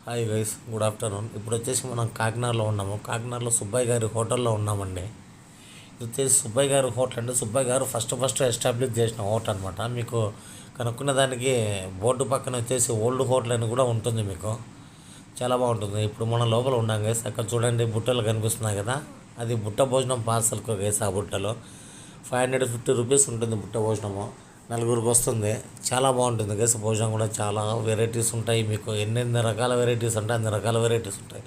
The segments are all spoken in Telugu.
Hi guys, good afternoon. ఇప్పుడు వచ్చేసి మనం కాకినాడలో ఉన్నాము. కాకినాడలో సుబ్బయ్య గారి హోటల్లో ఉన్నామండి. ఇది వచ్చేసి సుబ్బయ్య గారి హోటల్ అండి. సుబ్బయ్య గారు ఫస్ట్ ఎస్టాబ్లిష్ చేసిన హోటల్ అనమాట. మీకు కనుక్కున్న దానికి బోర్డు పక్కన వచ్చేసి ఓల్డ్ హోటల్ అని కూడా ఉంటుంది. మీకు చాలా బాగుంటుంది. ఇప్పుడు మనం లోపల ఉన్నాం గైస్. అక్కడ చూడండి బుట్టలు కనిపిస్తున్నాయి కదా, అది బుట్ట భోజనం పార్సల్కు గైస్. ఆ బుట్టలో 550 రూపీస్ ఉంటుంది బుట్ట భోజనము. నలుగురికి వస్తుంది. చాలా బాగుంటుంది గైస్. భోజనం కూడా చాలా వెరైటీస్ ఉంటాయి. మీకు ఎన్ని రకాల వెరైటీస్ అంటే అన్ని రకాల వెరైటీస్ ఉంటాయి.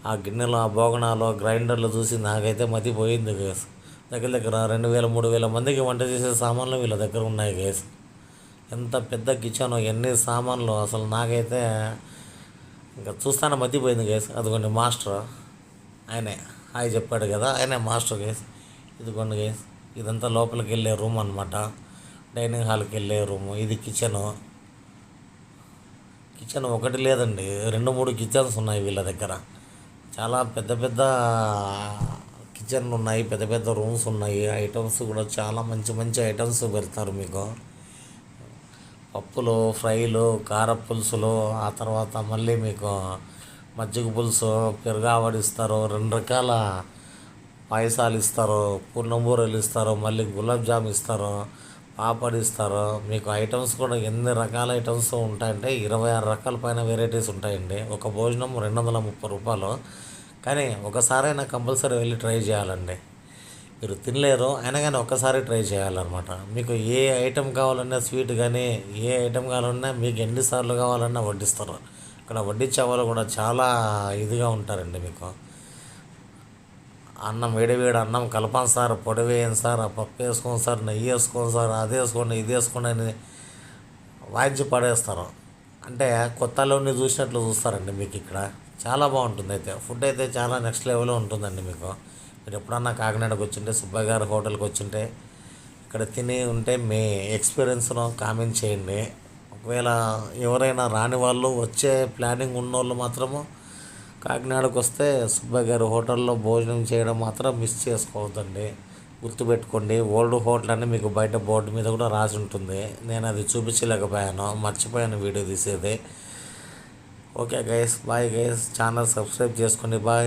ఆ గిన్నెలు, ఆ భోగనాలు, గ్రైండర్లు చూసి నాకైతే మతిపోయింది గైస్. దగ్గర 2000 3000 మందికి వంట చేసే సామాన్లు వీళ్ళ దగ్గర ఉన్నాయి గైస్. ఎంత పెద్ద కిచెన్, ఎన్ని సామాన్లు, అసలు నాకైతే ఇంకా చూస్తానే మతిపోయింది గైస్. అదిగోండి మాస్టర్, ఆయనే హాయ్ చెప్పాడు కదా, ఆయనే మాస్టర్ గైస్. ఇదిగోండి గైస్, ఇదంతా లోపలికి వెళ్ళే రూమ్ అనమాట. డైనింగ్ హాల్కి వెళ్ళే రూము. ఇది కిచెను. కిచెన్ ఒకటి లేదండి, 2 3 కిచెన్స్ ఉన్నాయి వీళ్ళ దగ్గర. చాలా పెద్ద పెద్ద కిచెన్లు ఉన్నాయి, పెద్ద పెద్ద రూమ్స్ ఉన్నాయి. ఐటమ్స్ కూడా చాలా మంచి మంచి ఐటమ్స్ పెడతారు మీకు. పప్పులు, ఫ్రైలు, కార పులుసులు, ఆ తర్వాత మళ్ళీ మీకు మజ్జిగ పులుసు, పెరుగావడి ఇస్తారు, 2 రకాల పాయసాలు ఇస్తారు, పూర్ణంబూరలు ఇస్తారు, మళ్ళీ గులాబ్ జామ్ ఇస్తారు, పాపడ్ ఇస్తారు. మీకు ఐటమ్స్ కూడా ఎన్ని రకాల ఐటమ్స్ ఉంటాయంటే 26 రకాల పైన వెరైటీస్ ఉంటాయండి. ఒక భోజనం 230 రూపాయలు. కానీ ఒకసారైనా కంపల్సరీ వెళ్ళి ట్రై చేయాలండి. మీరు తినలేరు, అయినా కానీ ఒక్కసారి ట్రై చేయాలన్నమాట. మీకు ఏ ఐటెం కావాలన్నా, స్వీట్ కానీ ఏ ఐటెం కావాలన్నా మీకు ఎన్నిసార్లు కావాలన్నా వడ్డిస్తారు. ఇక్కడ వడ్డించే వాళ్ళు కూడా చాలా ఇదిగా ఉంటారండి. మీకు అన్నం వేడి అన్నం కలపండి సార్, పొడి వేయండి సార్, ఆ పప్పు వేసుకోండి సార్, నెయ్యి వేసుకోండి సార్, అది వేసుకోండి ఇది వేసుకోండి అని వాయించి పడేస్తారు. అంటే కొత్తలోని చూసినట్లు చూస్తారండి మీకు ఇక్కడ. చాలా బాగుంటుంది. అయితే ఫుడ్ అయితే చాలా నెక్స్ట్ లెవెల్లో ఉంటుందండి మీకు. మీరు ఎప్పుడన్నా కాకినాడకు వచ్చింటే, సుబ్బయ్య గారి హోటల్కి వచ్చింటే, ఇక్కడ తిని ఉంటే మీ ఎక్స్పీరియన్స్ను కామెంట్ చేయండి. ఒకవేళ ఎవరైనా రాని వాళ్ళు, వచ్చే ప్లానింగ్ ఉన్నోళ్ళు మాత్రము కాకినాడకు వస్తే సుబ్బయ్య గారి హోటల్లో భోజనం చేయడం మాత్రం మిస్ చేసుకోవద్దండి. గుర్తుపెట్టుకోండి, ఓల్డ్ హోటల్ అని మీకు బయట బోర్డు మీద కూడా రాసి ఉంటుంది. నేను అది చూపించలేకపోయాను, మర్చిపోయాను వీడియో తీసేది. Okay guys, bye guys. Channel subscribe చేసుకోండి. బాయ్.